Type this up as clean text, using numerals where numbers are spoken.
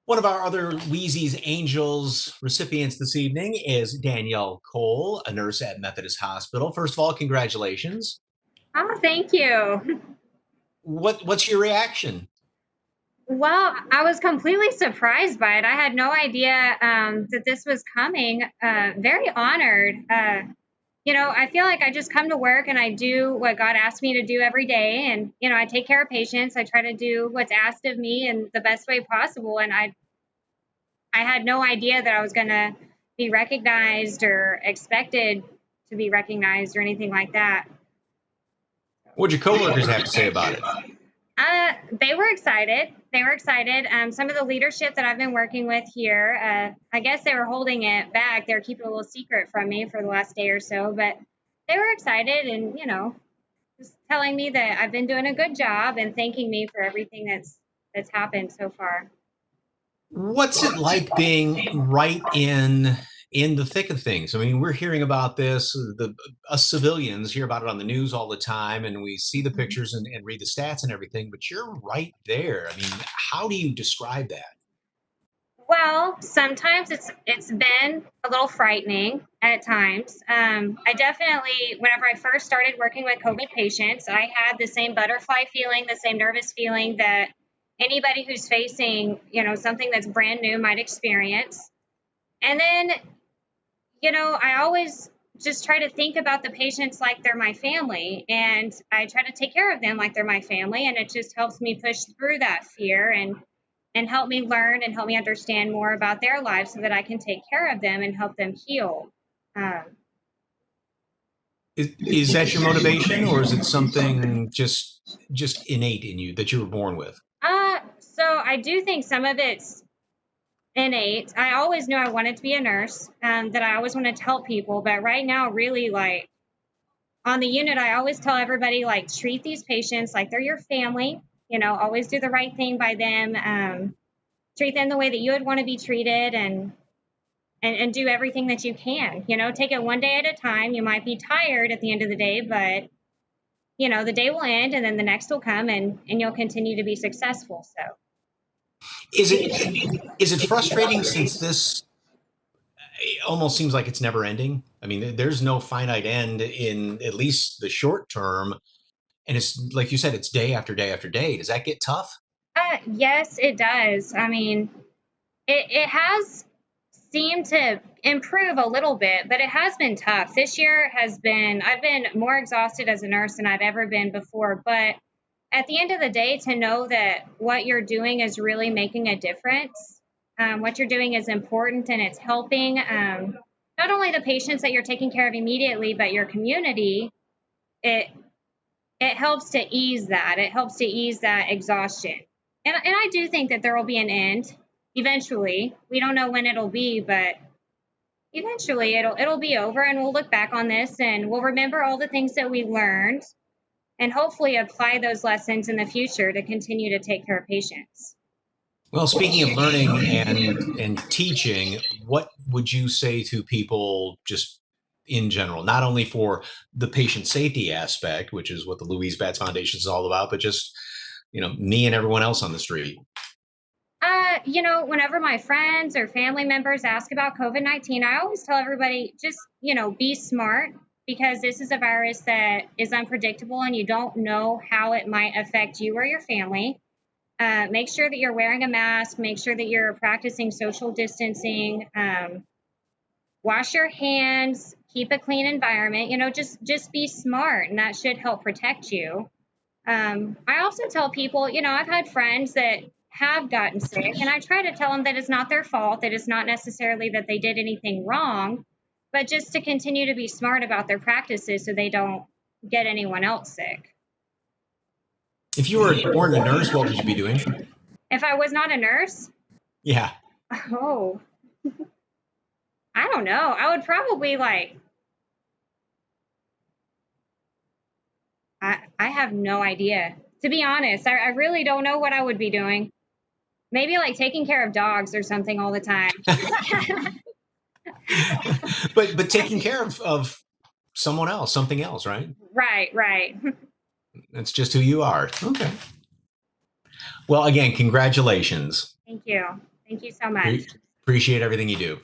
One of our other Weezie's Angels recipients this evening is Danielle Cole, a nurse at Methodist Hospital. First of all, congratulations. Oh, thank you. What's your reaction? Well, I was completely surprised by it. I had no idea that this was coming. Very honored. I feel like I just come to work and I do what God asked me to do every day. And, I take care of patients. I try to do what's asked of me in the best way possible. And I had no idea that I was going to be recognized or expected to be recognized or anything like that. What'd your coworkers have to say about it? They were excited. They were excited. Some of the leadership that I've been working with here, I guess they were holding it back. They were keeping a little secret from me for the last day or so, but they were excited and, just telling me that I've been doing a good job and thanking me for everything that's happened so far. What's it like being right in the thick of things? I mean, we're hearing about this. Us civilians hear about it on the news all the time, and we see the pictures and read the stats and everything. But you're right there. I mean, how do you describe that? Well, sometimes it's been a little frightening at times. I definitely, whenever I first started working with COVID patients, I had the same butterfly feeling, the same nervous feeling that anybody who's facing, something that's brand new might experience. And then, I always just try to think about the patients like they're my family, and I try to take care of them like they're my family, and it just helps me push through that fear and help me learn and help me understand more about their lives so that I can take care of them and help them heal. Um, Is that your motivation, or is it something just innate in you that you were born with? so I do think some of it's innate. I always knew I wanted to be a nurse, that I always wanted to help people, but right now, really, like on the unit, I always tell everybody, like, treat these patients like they're your family. Always do the right thing by them. Treat them the way that you would want to be treated, and do everything that you can. Take it one day at a time. You might be tired at the end of the day, but the day will end and then the next will come, and you'll continue to be successful. So Is it frustrating since this almost seems like it's never ending? I mean, there's no finite end in at least the short term, and it's like you said, it's day after day after day. Does that get tough? yes, it does. I mean, it has seemed to improve a little bit, but it has been tough. This year I've been more exhausted as a nurse than I've ever been before. But at the end of the day, to know that what you're doing is really making a difference, what you're doing is important and it's helping, not only the patients that you're taking care of immediately, but your community, it, it helps to ease that. It helps to ease that exhaustion. And I do think that there will be an end eventually. We don't know when it'll be, but eventually it'll be over, and we'll look back on this and we'll remember all the things that we learned and hopefully apply those lessons in the future to continue to take care of patients. Well, speaking of learning and teaching, what would you say to people just in general, not only for the patient safety aspect, which is what the Louise Batz Foundation is all about, but just me and everyone else on the street? Whenever my friends or family members ask about COVID-19, I always tell everybody just, be smart, because this is a virus that is unpredictable and you don't know how it might affect you or your family. Make sure that you're wearing a mask, make sure that you're practicing social distancing, wash your hands, keep a clean environment, just be smart, and that should help protect you. I also tell people, I've had friends that have gotten sick, and I try to tell them that it's not their fault, that it's not necessarily that they did anything wrong, but just to continue to be smart about their practices so they don't get anyone else sick. If you weren't a nurse, what would you be doing? If I was not a nurse, Yeah. oh, I don't know. I would probably I have no idea. To be honest, I really don't know what I would be doing. Maybe like taking care of dogs or something all the time. But taking care of someone else, something else, right? Right, right. That's just who you are. Okay. Well, again, congratulations. Thank you. Thank you so much. Appreciate everything you do.